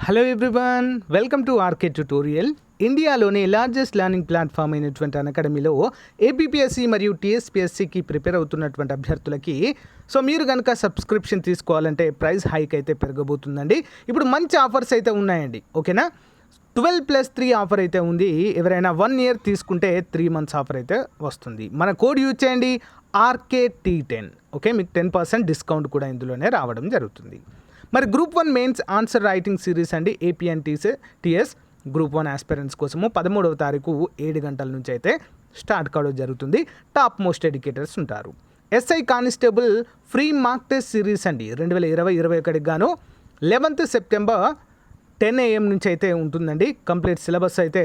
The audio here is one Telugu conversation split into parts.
Hello everyone, welcome to RK tutorial. ఇండియాలోని లార్జెస్ట్ లెర్నింగ్ ప్లాట్ఫామ్ అయినటువంటి అన్అకాడమీలో ఏపీపీఎస్సీ మరియు టీఎస్పీఎస్సీకి ప్రిపేర్ అవుతున్నటువంటి అభ్యర్థులకి మీరు కనుక సబ్స్క్రిప్షన్ తీసుకోవాలంటే ప్రైస్ హైక్ అయితే పెరగబోతుందండి. ఇప్పుడు మంచి ఆఫర్స్ అయితే ఉన్నాయండి. ఓకేనా, 12+3 ఆఫర్ అయితే ఉంది. ఎవరైనా 1 year తీసుకుంటే 3 months ఆఫర్ అయితే వస్తుంది. మన కోడ్ యూజ్ చేయండి RKT10. ఓకే, మీకు 10% డిస్కౌంట్ కూడా ఇందులోనే రావడం జరుగుతుంది. మరి group 1 mains answer writing series అండి AP and TS group 1 aspirants కోసము 13వ తారీఖు 7 గంటల నుంచి అయితే స్టార్ట్ కావడం జరుగుతుంది. టాప్ మోస్ట్ ఎడ్యుకేటర్స్ ఉంటారు. SI constable free mark test series అండి 2020-21 గాను 11th September 10 AM నుంచి అయితే ఉంటుందండి. కంప్లీట్ సిలబస్ అయితే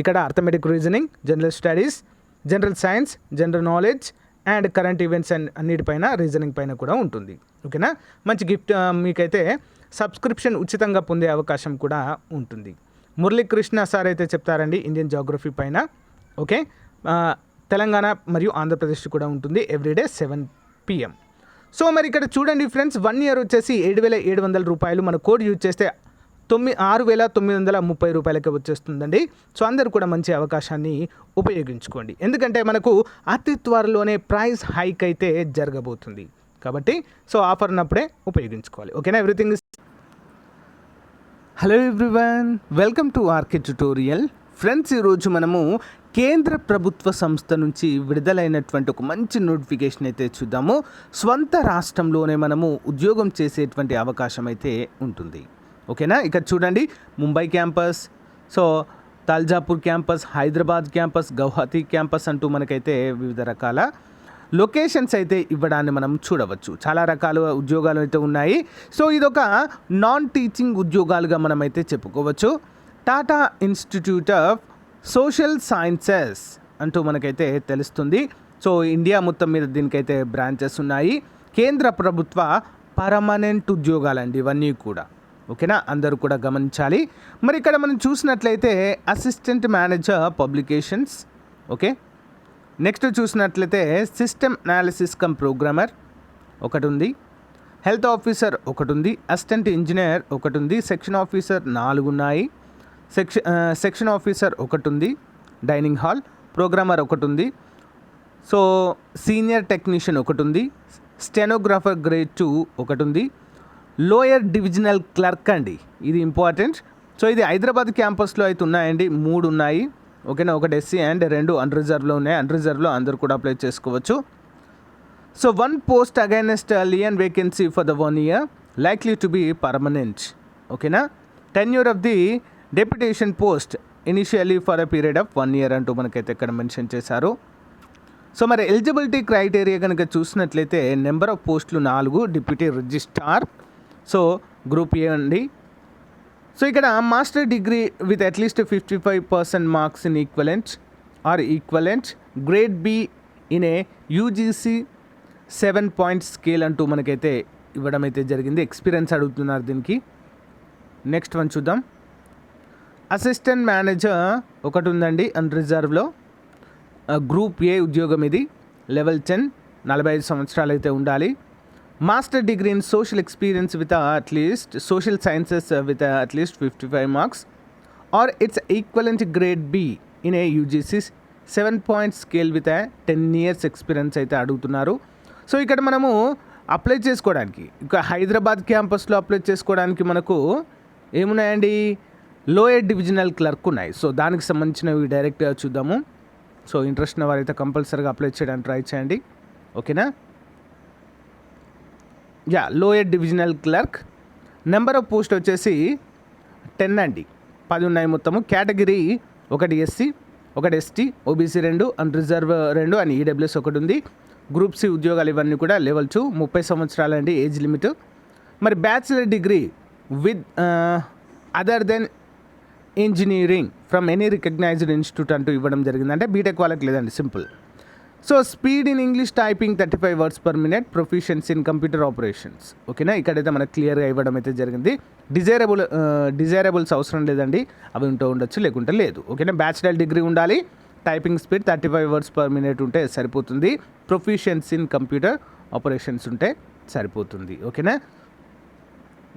ఇక్కడ arithmetic reasoning, general studies, general science, general knowledge and current events అన్నిటిపైన రీజనింగ్ పైన కూడా ఉంటుంది. ఓకేనా, మంచి గిఫ్ట్ మీకైతే సబ్స్క్రిప్షన్ ఉచితంగా పొందే అవకాశం కూడా ఉంటుంది. మురళీకృష్ణ సార్ అయితే చెప్తారండి ఇండియన్ జాగ్రఫీ పైన. ఓకే, తెలంగాణ మరియు ఆంధ్రప్రదేశ్ కూడా ఉంటుంది ఎవ్రీడే 7 PM. మరి ఇక్కడ చూడండి ఫ్రెండ్స్, 1 year వచ్చేసి 7,700 రూపాయలు. మన కోడ్ యూజ్ చేస్తే 6,930 రూపాయలకి వచ్చేస్తుందండి. అందరూ కూడా మంచి అవకాశాన్ని ఉపయోగించుకోండి. ఎందుకంటే మనకు అతి త్వరలోనే ప్రైస్ హైక్ అయితే జరగబోతుంది కాబట్టి ఆఫర్ ఉన్నప్పుడే ఉపయోగించుకోవాలి. ఓకేనా, everything is. Hello everyone, welcome to RK tutorial. Friends, ఈరోజు మనము కేంద్ర ప్రభుత్వ సంస్థ నుంచి విడుదలైనటువంటి ఒక మంచి నోటిఫికేషన్ అయితే చూద్దాము. స్వంత రాష్ట్రంలోనే మనము ఉద్యోగం చేసేటువంటి అవకాశం అయితే ఉంటుంది. ఓకేనా, ఇక్కడ చూడండి Mumbai campus, Tuljapur campus, Hyderabad campus, Guwahati campus అంటూ మనకైతే వివిధ రకాల లొకేషన్స్ అయితే ఇవ్వడాన్ని మనం చూడవచ్చు. చాలా రకాల ఉద్యోగాలు అయితే ఉన్నాయి. ఇదొక నాన్ టీచింగ్ ఉద్యోగాలుగా మనమైతే చెప్పుకోవచ్చు. Tata institute of social sciences అంటూ మనకైతే తెలుస్తుంది. ఇండియా మొత్తం మీద దీనికైతే బ్రాంచెస్ ఉన్నాయి. కేంద్ర ప్రభుత్వ పర్మనెంట్ ఉద్యోగాలండి ఇవన్నీ కూడా. ఓకేనా, అందరూ కూడా గమనించాలి. మరి ఇక్కడ మనం చూసినట్లయితే assistant manager publications, okay, next చూసినట్లయితే సిస్టమ్ అనాలిసిస్ కమ్ ప్రోగ్రామర్ ఒకటి ఉంది, హెల్త్ ఆఫీసర్ ఒకటి ఉంది, అసిస్టెంట్ ఇంజనీర్ ఒకటి ఉంది, సెక్షన్ ఆఫీసర్ 4 ఉన్నాయి, సెక్షన్ ఆఫీసర్ ఒకటి ఉంది, డైనింగ్ హాల్ ప్రోగ్రామర్ ఒకటి ఉంది, సీనియర్ టెక్నీషియన్ ఒకటి ఉంది, స్టెనోగ్రాఫర్ గ్రేడ్ 2 ఒకటి ఉంది, లోయర్ డివిజనల్ క్లర్క్ అండి, ఇది ఇంపార్టెంట్. ఇది హైదరాబాద్ క్యాంపస్లో అయితే ఉన్నాయండి, 3 ఉన్నాయి. ఓకేనా, ఒకటి SC అండ్ 2 అన్రిజర్వ్లో ఉన్నాయి. అన్రిజర్వ్లో అందరూ కూడా అప్లై చేసుకోవచ్చు. 1 post against alien vacancy for the 1 year likely to be permanent. ఓకేనా, tenure of the deputation post initially for a period of 1 year అంటూ మనకైతే ఇక్కడ మెన్షన్ చేశారు. మరి ఎలిజిబిలిటీ క్రైటీరియా కనుక చూసినట్లయితే నెంబర్ ఆఫ్ పోస్టులు 4, డిప్యూటీ రిజిస్ట్రార్, గ్రూప్ ఏ అండి. ఇక్కడ master degree with at least 55% marks in equivalent grade B in a UGC 7-point scale అంటూ మనకైతే ఇవ్వడం అయితే జరిగింది. ఎక్స్పీరియన్స్ అడుగుతున్నారు దీనికి. నెక్స్ట్ వన్ చూద్దాం. అసిస్టెంట్ మేనేజర్ ఒకటి ఉందండి అన్రిజర్వ్లో, గ్రూప్ ఏ ఉద్యోగం ఇది, లెవెల్ 10, 45 సంవత్సరాలు అయితే ఉండాలి. Master degree in social experience with at least social sciences with at least 55 marks or its equivalent grade B in a UGC 7-point scale with 10 years experience అయితే అడుగుతున్నారు. ఇక్కడ మనము అప్లై చేసుకోవడానికి హైదరాబాద్ క్యాంపస్లో అప్లై చేసుకోవడానికి మనకు ఏమున్నాయండి, లోయర్ డివిజనల్ క్లర్క్ ఉన్నాయి. దానికి సంబంధించినవి డైరెక్ట్గా చూద్దాము. ఇంట్రెస్ట్ ఉన్న వారైతే కంపల్సరీగా అప్లై చేయడానికి ట్రై చేయండి. ఓకేనా, lower divisional clerk, number of post వచ్చేసి 10 అండి, 10 ఉన్నాయి మొత్తము. కేటగిరీ ఒకటి SC, ఒకటి ST, OBC 2, unreserved 2 and EWS ఒకటి ఉంది. గ్రూప్ C ఉద్యోగాలు ఇవన్నీ కూడా లెవెల్ 2, 30 సంవత్సరాలు అండి ఏజ్ లిమిట్. మరి bachelor degree with other than engineering from any recognised institute అంటూ ఇవ్వడం జరిగింది. అంటే బీటెక్ వాళ్ళకి లేదండి, simple. Speed in English typing 35 words per minute, proficiency in computer operations. ఓకేనా, ఇక్కడైతే మనకు క్లియర్గా ఇవ్వడం అయితే జరిగింది. డిజైరబుల్స్ అవసరం లేదండి, అవి ఉండొచ్చు లేకుంటే లేదు. ఓకేనా, బ్యాచిలర్ డిగ్రీ ఉండాలి, typing speed 35 words per minute ఉంటే సరిపోతుంది, ప్రొఫిషియన్సీ ఇన్ కంప్యూటర్ ఆపరేషన్స్ ఉంటే సరిపోతుంది. ఓకేనా,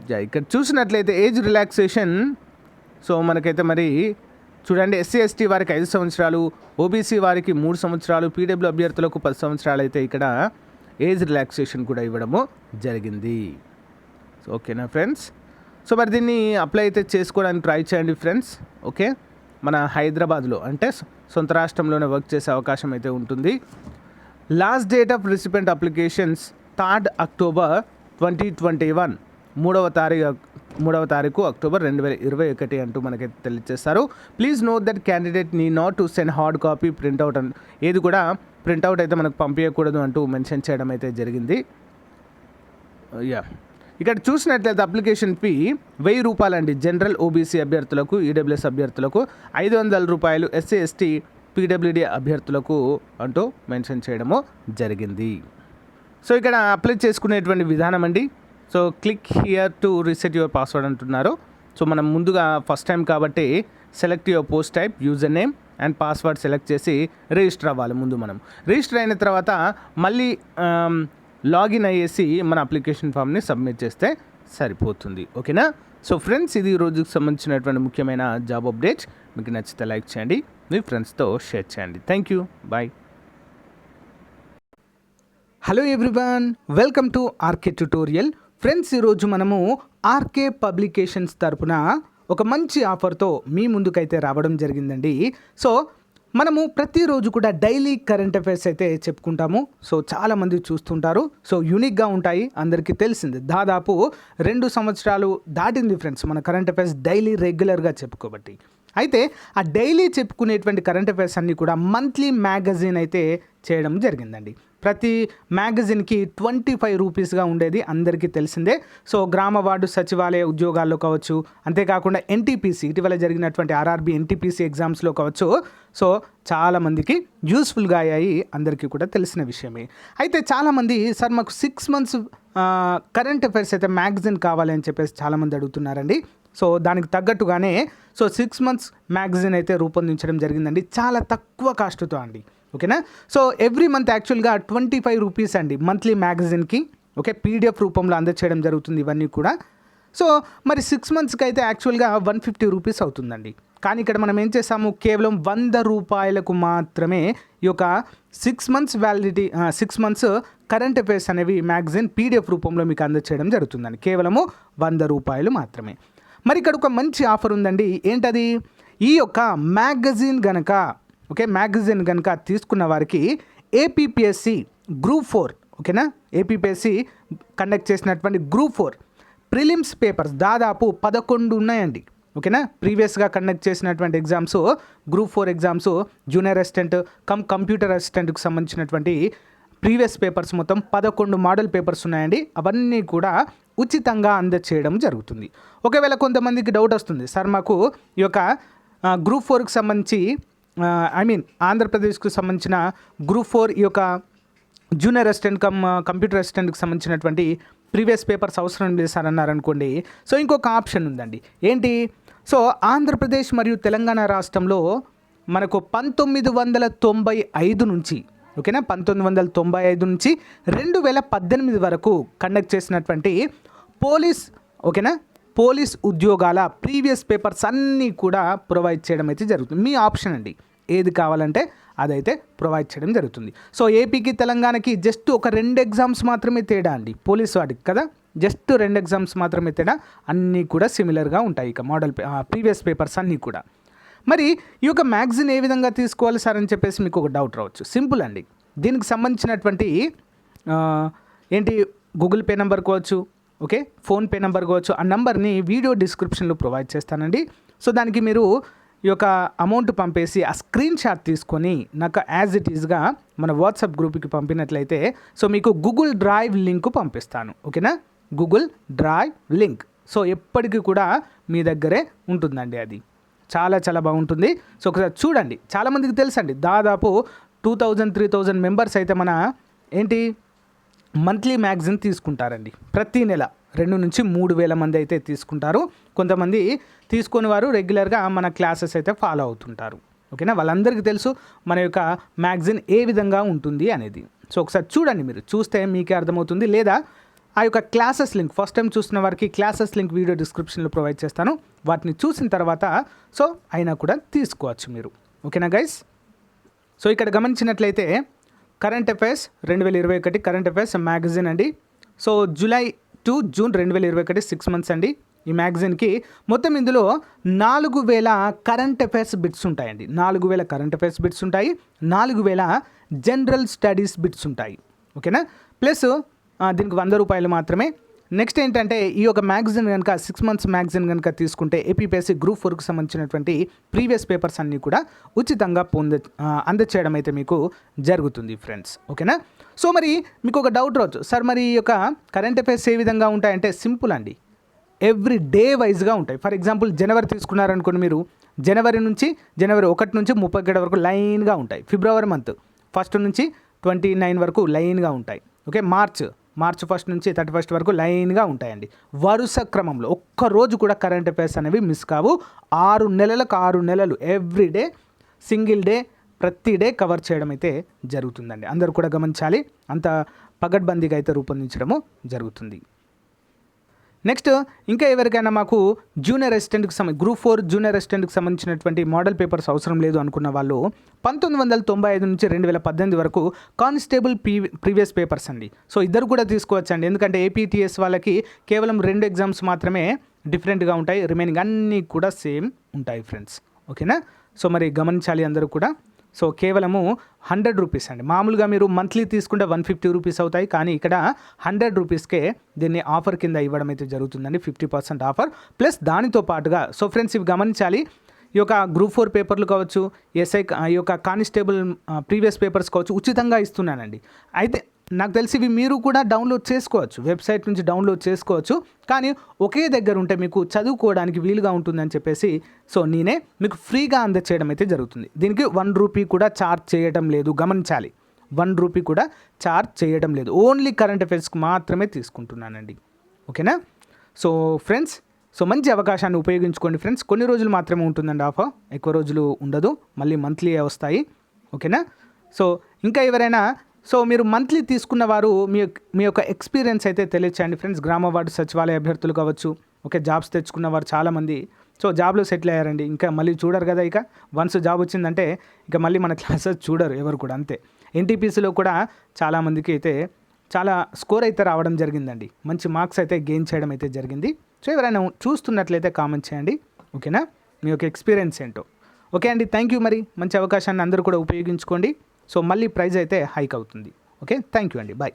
ఇక్కడ చూసినట్లయితే ఏజ్ రిలాక్సేషన్, సో మనకైతే మరి చూడండి, ఎస్సీ ఎస్టీ వారికి 5 సంవత్సరాలు, ఓబీసీ వారికి 3 సంవత్సరాలు, పీడబ్ల్యూ అభ్యర్థులకు 10 సంవత్సరాలు అయితే ఇక్కడ ఏజ్ రిలాక్సేషన్ కూడా ఇవ్వడము జరిగింది. సో ఓకేనా ఫ్రెండ్స్, సో మరి దీన్ని అప్లై అయితే చేసుకోవడానికి ట్రై చేయండి ఫ్రెండ్స్. ఓకే, మన హైదరాబాద్లో అంటే సొంత రాష్ట్రంలోనే వర్క్ చేసే అవకాశం అయితే ఉంటుంది. Last date of recipient applications 3rd October 2021, 3వ తారీఖు అక్టోబర్ 2021 అంటూ మనకైతే తెలియజేస్తారు. Please note that candidate need not to send hard copy printout అని, ఏది కూడా ప్రింట్అవుట్ అయితే మనకు పంపించకూడదు అంటూ మెన్షన్ చేయడం అయితే జరిగింది. ఇక్కడ చూసినట్లయితే అప్లికేషన్ ఫీ 1000 రూపాయలు అండి జనరల్ ఓబీసీ అభ్యర్థులకు, ఈడబ్ల్యూఎస్ అభ్యర్థులకు 500 రూపాయలు, ఎస్సీ ఎస్టీ పీడబ్ల్యూడీ అభ్యర్థులకు అంటూ మెన్షన్ చేయడము జరిగింది. సో ఇక్కడ అప్లై చేసుకునేటువంటి విధానం అండి. So click here to reset your password అంటున్నారు. సో మనం ముందుగా ఫస్ట్ టైం కాబట్టి select your post type, user name and password select చేసి రిజిస్టర్ అవ్వాలి. ముందు మనం రిజిస్టర్ అయిన తర్వాత మళ్ళీ లాగిన్ అయ్యేసి మన అప్లికేషన్ ఫామ్ని సబ్మిట్ చేస్తే సరిపోతుంది. ఓకేనా? సో ఫ్రెండ్స్, ఇది ఈ రోజుకి సంబంధించినటువంటి ముఖ్యమైన జాబ్ అప్డేట్. మీకు నచ్చితే లైక్ చేయండి, మీ ఫ్రెండ్స్తో షేర్ చేయండి. Thank you, bye. Hello everyone, welcome to RK tutorial. Friends, ఈరోజు మనము ఆర్కే పబ్లికేషన్స్ తరపున ఒక మంచి ఆఫర్తో మీ ముందుకైతే రావడం జరిగిందండి. సో మనము ప్రతిరోజు కూడా డైలీ కరెంట్ అఫైర్స్ అయితే చెప్పుకుంటాము. సో చాలామంది చూస్తుంటారు. సో యూనిక్గా ఉంటాయి, అందరికీ తెలిసింది. దాదాపు 2 సంవత్సరాలు దాటింది ఫ్రెండ్స్ మన కరెంట్ అఫైర్స్ డైలీ రెగ్యులర్గా చెప్పుకోబట్టి. అయితే ఆ డైలీ చెప్పుకునేటువంటి కరెంట్ అఫైర్స్ అన్నీ కూడా మంత్లీ మ్యాగజైన్ అయితే చేయడం జరిగిందండి. ప్రతి మ్యాగజైన్కి 25 రూపీస్గా ఉండేది, అందరికీ తెలిసిందే. సో గ్రామ వార్డు సచివాలయ ఉద్యోగాల్లో కావచ్చు, అంతేకాకుండా ఎన్టీపీసీ ఇటీవల జరిగినటువంటి ఆర్ఆర్బీ ఎన్టీపీసీ ఎగ్జామ్స్లో కావచ్చు. సో చాలామందికి యూస్ఫుల్గా అయ్యాయి, అందరికీ కూడా తెలిసిన విషయమే. అయితే చాలామంది సార్ మాకు 6 months కరెంట్ అఫైర్స్ అయితే మ్యాగజైన్ కావాలి అని చెప్పేసి చాలామంది అడుగుతున్నారండి. సో దానికి తగ్గట్టుగానే 6 months మ్యాగజైన్ అయితే రూపొందించడం జరిగిందండి, చాలా తక్కువ కాస్ట్తో అండి. ఓకేనా? సో ఎవ్రీ మంత్ యాక్చువల్గా 25 రూపీస్ అండి మంత్లీ మ్యాగజైన్కి. ఓకే, పీడిఎఫ్ రూపంలో అందచేయడం జరుగుతుంది ఇవన్నీ కూడా. సో మరి 6 monthsకి అయితే యాక్చువల్గా 150 రూపీస్ అవుతుందండి. కానీ ఇక్కడ మనం ఏం చేసాము, కేవలం 100 రూపాయలకు మాత్రమే ఈ యొక్క 6 months validity, 6 months current affairs అనేవి మ్యాగజైన్ పీడిఎఫ్ రూపంలో మీకు అందచేయడం జరుగుతుందండి. కేవలము 100 రూపాయలు మాత్రమే. మరి ఇక్కడ ఒక మంచి ఆఫర్ ఉందండి. ఏంటది? ఈ యొక్క మ్యాగజైన్ గనక తీసుకున్న వారికి ఏపీపీఎస్సి గ్రూప్ 4, ఓకేనా, ఏపీపీఎస్సి కండక్ట్ చేసినటువంటి గ్రూప్ 4 ప్రిలిమ్స్ పేపర్స్ దాదాపు 11 ఉన్నాయండి. ఓకేనా? ప్రీవియస్గా కండక్ట్ చేసినటువంటి exams, group 4 exams, junior assistant computer అసిస్టెంట్కి సంబంధించినటువంటి ప్రీవియస్ పేపర్స్ మొత్తం 11 మోడల్ పేపర్స్ ఉన్నాయండి. అవన్నీ కూడా ఉచితంగా అందచేయడం జరుగుతుంది. ఒకవేళ కొంతమందికి డౌట్ వస్తుంది, సార్ మాకు ఈ యొక్క గ్రూప్ 4కి సంబంధించి ఆంధ్రప్రదేశ్కు సంబంధించిన గ్రూప్ 4 ఈ యొక్క జూనియర్ అసిస్టెంట్ కంప్యూటర్ అసిస్టెంట్కి సంబంధించినటువంటి ప్రీవియస్ పేపర్స్ అవసరం లేదు సార్ అన్నారనుకోండి. సో ఇంకొక ఆప్షన్ ఉందండి. ఏంటి? సో ఆంధ్రప్రదేశ్ మరియు తెలంగాణ రాష్ట్రంలో మనకు 1995 నుంచి, ఓకేనా, 1995 నుంచి 2018 వరకు కండక్ట్ చేసినటువంటి పోలీస్ ఉద్యోగాల ప్రీవియస్ పేపర్స్ అన్నీ కూడా ప్రొవైడ్ చేయడం అయితే జరుగుతుంది. మీ ఆప్షన్ అండి, ఏది కావాలంటే అదైతే ప్రొవైడ్ చేయడం జరుగుతుంది. సో ఏపీకి తెలంగాణకి జస్ట్ ఒక 2 ఎగ్జామ్స్ మాత్రమే తేడా అండి, పోలీస్ వాటికి కదా, జస్ట్ 2 ఎగ్జామ్స్ మాత్రమే తేడా. అన్నీ కూడా సిమిలర్గా ఉంటాయి ఇక మోడల్ ప్రీవియస్ పేపర్స్ అన్నీ కూడా. మరి ఈ యొక్క మ్యాగజైన్ ఏ విధంగా తీసుకోవాలి సార్ అని చెప్పేసి మీకు ఒక డౌట్ రావచ్చు. సింపుల్ అండి, దీనికి సంబంధించినటువంటి గూగుల్ పే నెంబర్ కావచ్చు, ఓకే, ఫోన్పే నెంబర్ కావచ్చు, ఆ నెంబర్ని వీడియో డిస్క్రిప్షన్లో ప్రొవైడ్ చేస్తానండి. సో దానికి మీరు ఈ యొక్క అమౌంట్ పంపేసి ఆ స్క్రీన్ షాట్ తీసుకొని నాకు యాజ్ ఇట్ ఈజ్గా మన వాట్సాప్ గ్రూప్కి పంపినట్లయితే సో మీకు గూగుల్ డ్రైవ్ లింక్ పంపిస్తాను. ఓకేనా? Google drive link. సో ఎప్పటికీ కూడా మీ దగ్గరే ఉంటుందండి, అది చాలా చాలా బాగుంటుంది. సో ఒకసారి చూడండి. చాలామందికి తెలుసండి, దాదాపు 2000-3000 మెంబర్స్ అయితే మన మంత్లీ మ్యాగజైన్ తీసుకుంటారండి. ప్రతి నెల 2 నుంచి 3,000 మంది అయితే తీసుకుంటారు. కొంతమంది తీసుకొని వారు రెగ్యులర్గా మన క్లాసెస్ అయితే ఫాలో అవుతుంటారు. ఓకేనా? వాళ్ళందరికీ తెలుసు మన యొక్క మ్యాగజైన్ ఏ విధంగా ఉంటుంది అనేది. సో ఒకసారి చూడండి, మీరు చూస్తే మీకే అర్థమవుతుంది. లేదా ఆ యొక్క క్లాసెస్ లింక్ ఫస్ట్ టైం చూసిన వారికి క్లాసెస్ లింక్ వీడియో డిస్క్రిప్షన్లో ప్రొవైడ్ చేస్తాను. వాటిని చూసిన తర్వాత సో అయినా కూడా తీసుకోవచ్చు మీరు. ఓకేనా గైస్? సో ఇక్కడ గమనించినట్లయితే current affairs 2021 current affairs magazine అండి. So July to June 2021 6 months అండి. ఈ మ్యాగజైన్కి మొత్తం ఇందులో 4000 కరెంట్ అఫైర్స్ బిట్స్ ఉంటాయండి. 4000 కరెంట్ అఫైర్స్ బిట్స్ ఉంటాయి, 4000 జనరల్ స్టడీస్ బిట్స్ ఉంటాయి. ఓకేనా? ప్లస్ దీనికి 100 రూపాయలు మాత్రమే. నెక్స్ట్ ఏంటంటే ఈ యొక్క మ్యాగజైన్ కనుక 6 మంత్స్ మ్యాగజైన్ కనుక తీసుకుంటే ఏపీపీఎస్సీ గ్రూప్ 4కి సంబంధించినటువంటి ప్రీవియస్ పేపర్స్ అన్నీ కూడా ఉచితంగా అందచేయడం అయితే మీకు జరుగుతుంది ఫ్రెండ్స్. ఓకేనా? సో మరి మీకు ఒక డౌట్ రావచ్చు, సార్ మరి ఈ యొక్క కరెంట్ అఫైర్స్ ఏ విధంగా ఉంటాయంటే సింపుల్ అండి, ఎవ్రీ డే వైజ్గా ఉంటాయి. ఫర్ ఎగ్జాంపుల్ జనవరి తీసుకున్నారనుకోండి, మీరు జనవరి 1 నుంచి 31 వరకు లైన్గా ఉంటాయి. ఫిబ్రవరి మంత్ 1 నుంచి 29 వరకు లైన్గా ఉంటాయి. ఓకే, మార్చ్ 1 నుంచి 31 వరకు లైన్గా ఉంటాయండి. వరుస క్రమంలో ఒక్కరోజు కూడా కరెంట్ అఫైర్స్ అనేవి మిస్ కావు. 6 నెలలకు 6 నెలలు ఎవ్రీ డే సింగిల్ డే ప్రతి డే కవర్ చేయడం అయితే జరుగుతుందండి. అందరూ కూడా గమనించాలి, అంత పగడ్బందీగా అయితే రూపొందించడము జరుగుతుంది. నెక్స్ట్ ఇంకా ఎవరికైనా మాకు జూనియర్ అసిస్టెంట్కి గ్రూప్ 4 జూనియర్ అసిస్టెంట్కి సంబంధించినటువంటి మోడల్ పేపర్స్ అవసరం లేదు అనుకున్న వాళ్ళు 1995 నుంచి 2018 వరకు కానిస్టేబుల్ ప్రీవియస్ పేపర్స్ అండి. సో ఇద్దరు కూడా తీసుకోవచ్చండి, ఎందుకంటే ఏపీటీఎస్ వాళ్ళకి కేవలం 2 ఎగ్జామ్స్ మాత్రమే డిఫరెంట్గా ఉంటాయి, రిమైనింగ్ అన్నీ కూడా సేమ్ ఉంటాయి ఫ్రెండ్స్. ఓకేనా? సో మరి గమనించాలి అందరూ కూడా. సో కేవలము 100 రూపీస్ అండి. మామూలుగా మీరు మంత్లీ తీసుకుంటే 150 రూపీస్ అవుతాయి, కానీ ఇక్కడ 100 రూపీస్కే దీన్ని ఆఫర్ కింద ఇవ్వడం అయితే జరుగుతుందండి. 50% ఆఫర్ ప్లస్ దానితో పాటుగా. సో ఫ్రెండ్స్ ఇవి గమనించాలి, ఈ యొక్క గ్రూప్ 4 పేపర్లు కావచ్చు, ఎస్ఐ ఈ యొక్క కానిస్టేబుల్ ప్రీవియస్ పేపర్స్ కావచ్చు ఉచితంగా ఇస్తున్నానండి. అయితే నాకు తెలిసి ఇవి మీరు కూడా డౌన్లోడ్ చేసుకోవచ్చు, వెబ్సైట్ నుంచి డౌన్లోడ్ చేసుకోవచ్చు, కానీ ఒకే దగ్గర ఉంటే మీకు చదువుకోవడానికి వీలుగా ఉంటుందని చెప్పేసి సో నేనే మీకు ఫ్రీగా అందచేయడం అయితే జరుగుతుంది. దీనికి 1 రూపీ కూడా ఛార్జ్ చేయడం లేదు, గమనించాలి. 1 రూపీ కూడా ఛార్జ్ చేయడం లేదు, ఓన్లీ కరెంట్ అఫైర్స్కి మాత్రమే తీసుకుంటున్నానండి. ఓకేనా? సో ఫ్రెండ్స్, సో మంచి అవకాశాన్ని ఉపయోగించుకోండి ఫ్రెండ్స్. కొన్ని రోజులు మాత్రమే ఉంటుందండి ఆఫర్, ఎక్కువ రోజులు ఉండదు, మళ్ళీ మంత్లీ వస్తాయి. ఓకేనా? సో ఇంకా ఎవరైనా సో మీరు మంత్లీ తీసుకున్న వారు మీ యొక్క ఎక్స్పీరియన్స్ అయితే తెలియచేయండి ఫ్రెండ్స్. గ్రామ వార్డు సచివాలయ అభ్యర్థులు కావచ్చు, ఓకే, జాబ్స్ తెచ్చుకున్న వారు చాలామంది సో జాబ్లో సెటిల్ అయ్యారండి. ఇంకా మళ్ళీ చూడరు కదా, ఇక వన్స్ జాబ్ వచ్చిందంటే ఇక మళ్ళీ మన క్లాసెస్ చూడరు ఎవరు కూడా, అంతే. ఎన్టీపీసీలో కూడా చాలామందికి అయితే చాలా స్కోర్ అయితే రావడం జరిగిందండి, మంచి మార్క్స్ అయితే గెయిన్ చేయడం అయితే జరిగింది. సో ఎవరైనా చూస్తున్నట్లయితే కామెంట్ చేయండి. ఓకేనా? మీ యొక్క ఎక్స్పీరియన్స్ ఏంటో. ఓకే అండి, థ్యాంక్ యూ. మరి మంచి అవకాశాన్ని అందరూ కూడా ఉపయోగించుకోండి. సో మళ్ళీ ప్రైజ్ అయితే హైక్ అవుతుంది. ఓకే, థ్యాంక్ యూ అండి, బాయ్.